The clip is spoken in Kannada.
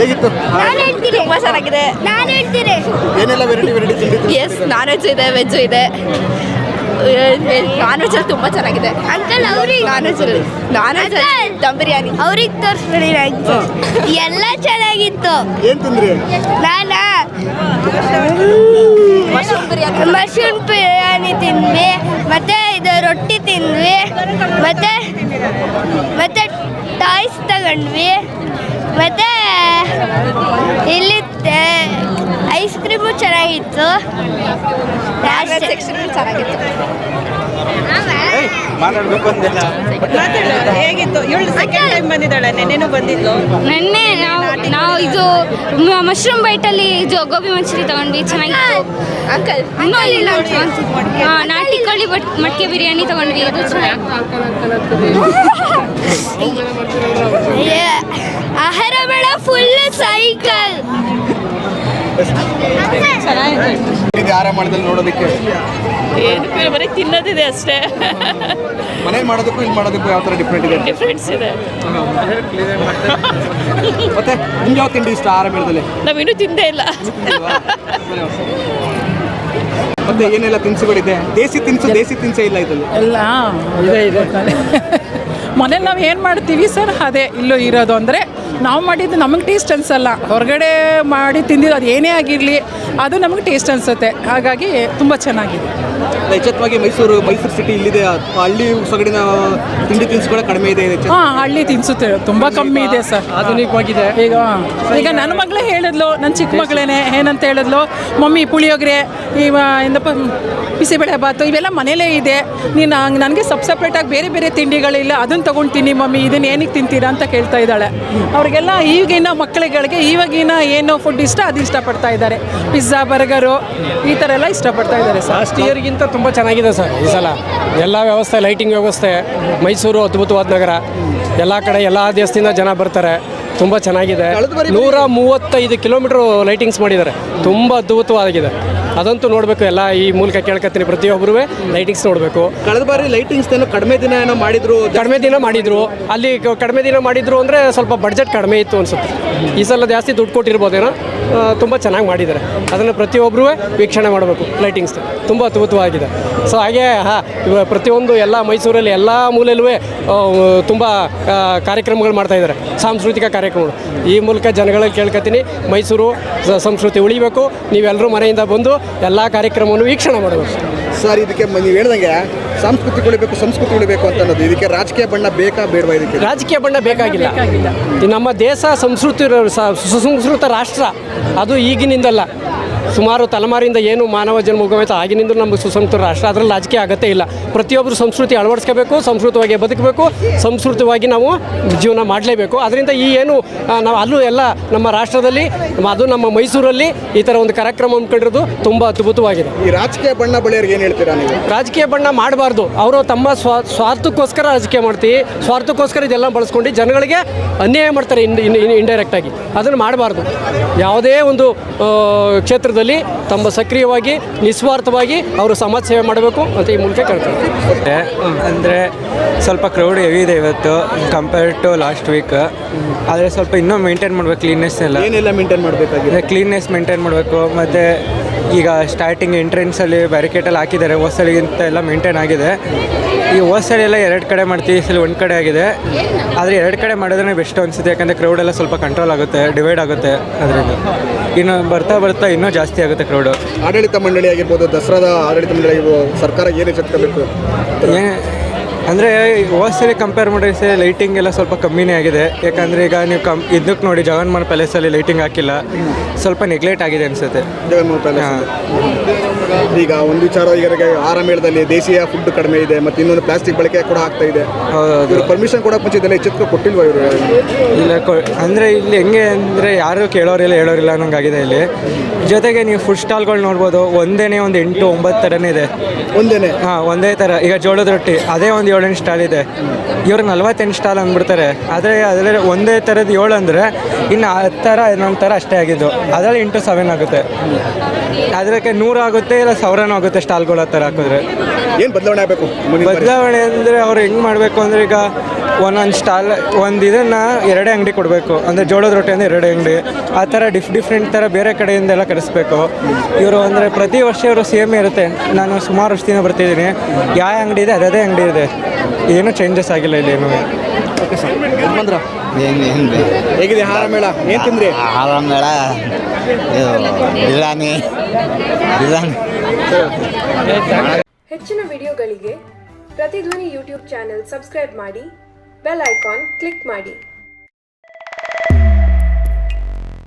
ಹೇಗಿತ್ತು? ತುಂಬಾ ಚೆನ್ನಾಗಿದೆ. ಏನೆಲ್ಲ ವೆರೈಟಿ ತಿಂಡಿ? ಎಸ್, ನಾನ್ ವೆಜ್ ಇದೆ, ವೆಜ್ ಇದೆ. ನಾನ್ ವೆಜ್ ಅಲ್ಲಿ ತುಂಬಾ ಚೆನ್ನಾಗಿದೆ. ಅಂಕಲ್ ಅವ್ರಿಗೆ ನಾನ್ ವೆಜ್ ದಮ್ ಬಿರಿಯಾನಿ ಅವ್ರಿಗೆ ತೋರಿಸ್ಬಿಡಿ. ಎಲ್ಲ ಚೆನ್ನಾಗಿತ್ತು. ಏನ್ ತಿಂದ್ರಿ? ನಾನಾ ಮಶ್ರೂಮ್ ಬಿರಿಯಾನಿ ಮಶ್ರೂಮ್ ಬಿರಿಯಾನಿ ತಿಂದ್ವಿ, ಮತ್ತೆ ಇದು ರೊಟ್ಟಿ ತಿಂದ್ವಿ, ಮತ್ತೆ ಟಾಯ್ಸ್ ತಗೊಂಡ್ವಿ, ಮತ್ತೆ ಇಲ್ಲಿ ಐಸ್ ಕ್ರೀಮು ಚೆನ್ನಾಗಿತ್ತು. ಸೆಕ್ಷನ್ ಚೆನ್ನಾಗಿತ್ತು. ಮಾತಾಡ್ಬೇಕು ಅಂದೆಲ್ಲ. ಹೇಗಿತ್ತು? ಇವಳು ಸೆಕೆಂಡ್ ಟೈಮ್ ಬಂದಿದ್ದಾಳೆ, ನೆನ್ನೆನೂ ಬಂದಿದ್ಲು. ನೆನ್ನೆ ನಾವು ಇದು ಮಶ್ರೂಮ್ ಬೈಟಲ್ಲಿ ಇದು ಗೋಬಿ ಮಂಚೂರಿ ತಗೊಂಡ್ವಿ, ಚೆನ್ನಾಗಿತ್ತು. ಅಂಕಲ್ ಇನ್ನೂ ಇಲ್ಲ ನಾಟಿ ಕೋಳಿ ಮಟ್ಕೆ ಬಿರಿಯಾನಿ ತಗೊಂಡ್ವಿ, ಅದು ಆಹಾರ ಬೇಡ, ಫುಲ್ ಸೈಕಲ್. ಇದು ಆರಾಮ ಮಾಡಿದಲ್ಲಿ ನೋಡೋದಕ್ಕೆ ಏನಕ್ಕೆ ಬರೀ ತಿನ್ನೋದಿದೆ ಅಷ್ಟೇ. ಮನೇಲಿ ಮಾಡೋದಕ್ಕೂ ಇಲ್ಲಿ ಮಾಡೋದಕ್ಕೂ ಯಾವ ಥರ ಡಿಫ್ರೆಂಟ್ ಇದೆ? ಡಿಫ್ರೆನ್ಸ್ ಇದೆ. ಮತ್ತೆ ನಿಮ್ಗೆ ಯಾವ ತಿಂಡಿ ಇಷ್ಟ ಆರಾಮ ಮೇಳದಲ್ಲಿ? ನಾವಿನ್ನೂ ತಿಂದೇ ಇಲ್ಲ. ಮತ್ತೆ ಏನೆಲ್ಲ ತಿನಿಸುಗಳಿದೆ? ದೇಸಿ ತಿನಿಸೇ ಇಲ್ಲ ಇದರಲ್ಲಿ. ಎಲ್ಲ ಇದೆ ಮನೇಲಿ ನಾವು ಏನು ಮಾಡ್ತೀವಿ ಸರ್ ಅದೇ ಇಲ್ಲೂ ಇರೋದು. ಅಂದರೆ ನಾವು ಮಾಡಿದ್ದು ನಮಗೆ ಟೇಸ್ಟ್ ಅನಿಸಲ್ಲ, ಹೊರಗಡೆ ಮಾಡಿ ತಿಂದಿದ್ದು ಅದು ಏನೇ ಆಗಿರಲಿ ಅದು ನಮಗೆ ಟೇಸ್ಟ್ ಅನಿಸುತ್ತೆ. ಹಾಗಾಗಿ ತುಂಬ ಚೆನ್ನಾಗಿದೆ. ಎಚ್ಚೆತ್ತವಾಗಿ ಮೈಸೂರು ಸಿಟಿ ಇಲ್ಲಿದೆ, ಹಳ್ಳಿ ಸೊಗಡಿನ ತಿಂಡಿ ತಿನಿಸುಗಳು ಕಡಿಮೆ ಇದೆ. ಹಾಂ, ಹಳ್ಳಿ ತಿನ್ಸುತ್ತೆ ತುಂಬ ಕಮ್ಮಿ ಇದೆ ಸರ್, ಆಧುನಿಕವಾಗಿದೆ. ಈಗ ನನ್ನ ಮಗಳೇ ಹೇಳಿದ್ಲು, ನನ್ನ ಚಿಕ್ಕ ಮಗಳೇನೆ ಏನಂತ ಹೇಳಿದ್ಲು, ಮಮ್ಮಿ ಪುಳಿಯೋಗರೆ ಏನಪ್ಪ ಬಿಸಿಬೇಳೆ ಬಾತು ಇವೆಲ್ಲ ಮನೇಲೇ ಇದೆ, ನೀನು ನನಗೆ ಸಪ್ರೇಟಾಗಿ ಬೇರೆ ತಿಂಡಿಗಳಿಲ್ಲ, ಅದನ್ನು ತೊಗೊಂಡು ಮಮ್ಮಿ, ಇದನ್ನು ಏನಕ್ಕೆ ತಿಂತೀರಾ ಅಂತ ಕೇಳ್ತಾ ಇದ್ದಾಳೆ. ಅವ್ರಿಗೆಲ್ಲ ಈಗಿನ ಮಕ್ಕಳುಗಳಿಗೆ ಇವಾಗಿನ ಏನು ಫುಡ್ ಇಷ್ಟ ಅದು ಇಷ್ಟಪಡ್ತಾ ಇದ್ದಾರೆ. ಪಿಜ್ಜಾ, ಬರ್ಗರು ಈ ಥರ ಎಲ್ಲ ಇಷ್ಟಪಡ್ತಾ ಇದ್ದಾರೆ ಸರ್. ಲಾಸ್ಟ್ ಇಯರ್ಗಿಂತ ತುಂಬ ಚೆನ್ನಾಗಿದೆ ಸರ್ ಈ ಸಲ. ಎಲ್ಲ ವ್ಯವಸ್ಥೆ, ಲೈಟಿಂಗ್ ವ್ಯವಸ್ಥೆ, ಮೈಸೂರು ಅದ್ಭುತವಾದ ನಗರ, ಎಲ್ಲ ಕಡೆ ಎಲ್ಲ ದೇಶದಿಂದ ಜನ ಬರ್ತಾರೆ, ತುಂಬ ಚೆನ್ನಾಗಿದೆ. 135 ಕಿಲೋಮೀಟ್ರ್ ಲೈಟಿಂಗ್ಸ್ ಮಾಡಿದ್ದಾರೆ, ತುಂಬ ಅದ್ಭುತವಾಗಿದೆ. ಅದಂತೂ ನೋಡಬೇಕು, ಎಲ್ಲ ಈ ಮೂಲಕ ಕೇಳ್ಕೊತೀನಿ, ಪ್ರತಿಯೊಬ್ಬರೂ ಲೈಟಿಂಗ್ಸ್ ನೋಡಬೇಕು. ಕಳೆದ ಬಾರಿ ಲೈಟಿಂಗ್ಸ್ ಕಡಿಮೆ ದಿನ ಏನೋ ಮಾಡಿದ್ರು, ಅಲ್ಲಿ ಕಡಿಮೆ ದಿನ ಮಾಡಿದ್ರು ಅಂದರೆ ಸ್ವಲ್ಪ ಬಡ್ಜೆಟ್ ಕಡಿಮೆ ಇತ್ತು ಅನಿಸುತ್ತೆ. ಈ ಸಲ ಜಾಸ್ತಿ ದುಡ್ಡು ಕೊಟ್ಟಿರ್ಬೋದೇನೋ, ತುಂಬ ಚೆನ್ನಾಗಿ ಮಾಡಿದ್ದಾರೆ. ಅದನ್ನು ಪ್ರತಿಯೊಬ್ಬರೂ ವೀಕ್ಷಣೆ ಮಾಡಬೇಕು. ಲೈಟಿಂಗ್ಸ್ ತುಂಬ ಅದ್ಭುತವಾಗಿದೆ. ಸೊ ಹಾಗೆ ಪ್ರತಿಯೊಂದು ಎಲ್ಲ ಮೈಸೂರಲ್ಲಿ ಎಲ್ಲ ಮೂಲೆಯಲ್ಲೂ ತುಂಬ ಕಾರ್ಯಕ್ರಮಗಳು ಮಾಡ್ತಾಯಿದ್ದಾರೆ, ಸಾಂಸ್ಕೃತಿಕ ಕಾರ್ಯಕ್ರಮಗಳು. ಈ ಮೂಲಕ ಜನಗಳಿಗೆ ಕೇಳ್ಕೊತೀನಿ, ಮೈಸೂರು ಸಂಸ್ಕೃತಿ ಉಳಿಬೇಕು, ನೀವೆಲ್ಲರೂ ಮನೆಯಿಂದ ಬಂದು ಎಲ್ಲ ಕಾರ್ಯಕ್ರಮವನ್ನು ವೀಕ್ಷಣೆ ಮಾಡಬೇಕು. ಸರ್, ಇದಕ್ಕೆ ನೀವು ಹೇಳ್ದಂಗೆ ಸಂಸ್ಕೃತಿ ಉಳಿಬೇಕು ಅಂತ ಅನ್ನೋದು, ಇದಕ್ಕೆ ರಾಜಕೀಯ ಬಣ್ಣ ಬೇಕಾ ಬೇಡವಾ? ಇದಕ್ಕೆ ರಾಜಕೀಯ ಬಣ್ಣ ಬೇಕಾಗಿಲ್ಲ. ನಮ್ಮ ದೇಶ ಸುಸಂಸ್ಕೃತ ರಾಷ್ಟ್ರ, ಅದು ಈಗಿನಿಂದಲ್ಲ, ಸುಮಾರು ತಲೆಮಾರಿಂದ ಏನು ಮಾನವ ಜನ್ಮ ಮುಗಿತ ಆಗಿನಿಂದ ನಮಗೆ ಸುಸಂಸ್ಕೃತ ರಾಷ್ಟ್ರ. ಅದರಲ್ಲಿ ರಾಜಕೀಯ ಅಗತ್ಯ ಇಲ್ಲ. ಪ್ರತಿಯೊಬ್ಬರು ಸಂಸ್ಕೃತಿ ಅಳವಡಿಸ್ಕೋಬೇಕು, ಸಂಸ್ಕೃತವಾಗಿ ಬದುಕಬೇಕು, ಸಂಸ್ಕೃತವಾಗಿ ನಾವು ಜೀವನ ಮಾಡಲೇಬೇಕು. ಅದರಿಂದ ಈ ಏನು ನಾವು ಅಲ್ಲೂ ಎಲ್ಲ ನಮ್ಮ ರಾಷ್ಟ್ರದಲ್ಲಿ, ಅದು ನಮ್ಮ ಮೈಸೂರಲ್ಲಿ ಈ ಥರ ಒಂದು ಕಾರ್ಯಕ್ರಮ ಹಮ್ಮಿಕೊಂಡಿರೋದು ತುಂಬ ಅದ್ಭುತವಾಗಿದೆ. ಈ ರಾಜಕೀಯ ಬಣ್ಣ ಬಳಿಯೋರಿಗೆ ಏನು ಹೇಳ್ತೀರಾ ನೀವು? ರಾಜಕೀಯ ಬಣ್ಣ ಮಾಡಬಾರ್ದು. ಅವರು ತಮ್ಮ ಸ್ವಾರ್ಥಕ್ಕೋಸ್ಕರ ರಾಜಕೀಯ ಮಾಡ್ತೀವಿ, ಸ್ವಾರ್ಥಕ್ಕೋಸ್ಕರ ಇದೆಲ್ಲ ಬಳಸ್ಕೊಂಡು ಜನಗಳಿಗೆ ಅನ್ಯಾಯ ಮಾಡ್ತಾರೆ ಇಂಡೈರೆಕ್ಟಾಗಿ. ಅದನ್ನು ಮಾಡಬಾರ್ದು. ಯಾವುದೇ ಒಂದು ಕ್ಷೇತ್ರದಲ್ಲಿ ತಮ್ಮ ಸಕ್ರಿಯವಾಗಿ ನಿಸ್ವಾರ್ಥವಾಗಿ ಅವರು ಸಮಾಜ ಸೇವೆ ಮಾಡಬೇಕು ಅಂತ ಈ ಮೂಲಕ ಕೇಳ್ತಾರೆ. ಅಂದರೆ ಸ್ವಲ್ಪ ಕ್ರೌಡ್ ಹೆವಿ ಇದೆ ಇವತ್ತು ಕಂಪೇರ್ ಟು ಲಾಸ್ಟ್ ವೀಕ್. ಆದರೆ ಸ್ವಲ್ಪ ಇನ್ನೂ ಮೇಂಟೈನ್ ಮಾಡಬೇಕು, ಕ್ಲೀನ್ನೆಸ್ ಏನೆಲ್ಲ ಮೇಂಟೈನ್ ಮಾಡಬೇಕಾಗಿದೆ? ಕ್ಲೀನ್ನೆಸ್ ಮೇಂಟೈನ್ ಮಾಡಬೇಕು. ಮತ್ತು ಈಗ ಸ್ಟಾರ್ಟಿಂಗ್ ಎಂಟ್ರೆನ್ಸಲ್ಲಿ ಬ್ಯಾರಿಕೇಟಲ್ಲಿ ಹಾಕಿದ್ದಾರೆ, ಹೋಸಲಿಗಿಂತ ಎಲ್ಲ ಮೇಂಟೈನ್ ಆಗಿದೆ. ಈ ಹೋಸಲಿ ಎಲ್ಲ 2 ಕಡೆ ಮಾಡ್ತೀವಿ, ಈ ಸಲ 1 ಕಡೆ ಆಗಿದೆ. ಆದರೆ 2 ಕಡೆ ಮಾಡಿದ್ರೆ ಬೆಸ್ಟ್ ಅನಿಸುತ್ತೆ, ಯಾಕಂದರೆ ಕ್ರೌಡೆಲ್ಲ ಸ್ವಲ್ಪ ಕಂಟ್ರೋಲ್ ಆಗುತ್ತೆ, ಡಿವೈಡ್ ಆಗುತ್ತೆ. ಅದರಿಂದ ಇನ್ನು ಬರ್ತಾ ಇನ್ನೂ ಜಾಸ್ತಿ ಆಗುತ್ತೆ ಕ್ರೌಡು. ಆಡಳಿತ ಮಂಡಳಿ ಆಗಿರ್ಬೋದು, ದಸರಾದ ಆಡಳಿತ ಮಂಡಳಿ ಆಗಿರ್ಬೋದು, ಸರ್ಕಾರ ಏನು ಎಚ್ಚೆತ್ತಬೇಕು? ಅಂದರೆ ಹೋಸಲಿ ಕಂಪೇರ್ ಮಾಡಿದ್ರೆ ಲೈಟಿಂಗ್ ಎಲ್ಲ ಸ್ವಲ್ಪ ಕಮ್ಮಿನೇ ಆಗಿದೆ. ಯಾಕಂದರೆ ಈಗ ನೀವು ಇದಕ್ಕೆ ನೋಡಿ, ಜಗನ್ಮೋಹನ್ ಪ್ಯಾಲೇಸಲ್ಲಿ ಲೈಟಿಂಗ್ ಹಾಕಿಲ್ಲ, ಸ್ವಲ್ಪ ನೆಗ್ಲೆಕ್ಟ್ ಆಗಿದೆ ಅನಿಸುತ್ತೆ. ಜಗನ್ಮೋಹನ್ ಪ್ಯಾಲೇಸ್ ಈಗ ಒಂದು ವಿಚಾರ, ಈಗ ಆಹಾರ ಮೇಳದಲ್ಲಿ ದೇಶೀಯ ಫುಡ್ ಕಡಿಮೆ ಇದೆ, ಮತ್ತು ಇನ್ನೊಂದು ಪ್ಲಾಸ್ಟಿಕ್ ಬಳಕೆ ಕೂಡ ಆಗ್ತಾ ಇದೆ. ಹೌದು, ಪರ್ಮಿಷನ್ ಕೊಡೋಕೆ ಮುಂಚೆ ಇದೆಲ್ಲ ಎಚ್ಚೆತ್ತ ಕೊಟ್ಟಿಲ್ವ ಇವರು? ಇಲ್ಲ, ಅಂದರೆ ಇಲ್ಲಿ ಹೆಂಗೆ ಅಂದರೆ ಯಾರು ಹೇಳೋರಿಲ್ಲ ಅನ್ನೋಂಗಾಗಿದೆ ಇಲ್ಲಿ. ಜೊತೆಗೆ ನೀವು ಫುಡ್ ಸ್ಟಾಲ್ಗಳು ನೋಡ್ಬೋದು, ಒಂದೇ ಒಂದು 8-9 ಥರನೇ ಇದೆ. ಒಂದೇ ಥರ. ಈಗ ಜೋಳದ ರೊಟ್ಟಿ ಅದೇ ಒಂದು 7-8 ಸ್ಟಾಲ್ ಇದೆ. ಇವ್ರು 48 ಸ್ಟಾಲ್ ಅಂದ್ಬಿಡ್ತಾರೆ. ಆದರೆ ಅದರಲ್ಲಿ ಒಂದೇ ಥರದ್ದು 7 ಅಂದರೆ ಇನ್ನು 10 ಥರ 11 ಥರ ಅಷ್ಟೇ ಆಗಿದ್ದು. ಅದರಲ್ಲಿ 7 ಆಗುತ್ತೆ. ಅದಕ್ಕೆ 100 ಆಗುತ್ತೆ, ಎಲ್ಲ ಸಾವಿರನೂ ಆಗುತ್ತೆ ಸ್ಟಾಲ್ಗಳು ಆ ಥರ ಹಾಕಿದ್ರೆ. ಏನು ಬದಲಾವಣೆ ಆಗಬೇಕು ಬದಲಾವಣೆ ಅಂದರೆ ಅವ್ರು ಹೆಂಗೆ ಮಾಡಬೇಕು ಅಂದರೆ ಈಗ ಒಂದೊಂದು ಸ್ಟಾಲ್ ಒಂದು ಇದನ್ನು ಎರಡೇ ಅಂಗಡಿ ಕೊಡಬೇಕು. ಅಂದರೆ ಜೋಳದ ರೊಟ್ಟಿ ಅಂದರೆ ಎರಡೇ ಅಂಗಡಿ, ಆ ಥರ ಡಿಫ್ರೆಂಟ್ ಥರ ಬೇರೆ ಕಡೆಯಿಂದ ಎಲ್ಲ ಕರೆಸ್ಬೇಕು. ಇವರು ಅಂದರೆ ಪ್ರತಿ ವರ್ಷ ಇವರು ಸೇಮ್ ಇರುತ್ತೆ. ನಾನು ಸುಮಾರು ವರ್ಷದಿಂದ ಬರ್ತಿದ್ದೀನಿ, ಯಾವ ಅಂಗಡಿ ಇದೆ ಅದೇ ಅಂಗಡಿ ಇದೆ, ಏನೂ ಚೇಂಜಸ್ ಆಗಿಲ್ಲ ಇಲ್ಲಿ ಏನೂ. ಬಂದ್ರ ಹೇಗಿದೆ ಆಹಾರ ಮೇಳ? ಏನು ತಿಂದ್ರಿ? ಆಹಾರ ಮೇಳ ಬಿರಿಯಾನಿ. ಹೆಚ್ಚಿನ ವಿಡಿಯೋಗಳಿಗೆ ಪ್ರತಿಧ್ವನಿ ಯೂಟ್ಯೂಬ್ ಚಾನೆಲ್ ಸಬ್ಸ್ಕ್ರೈಬ್ ಮಾಡಿ, ಬೆಲ್ ಐಕಾನ್ ಕ್ಲಿಕ್ ಮಾಡಿ.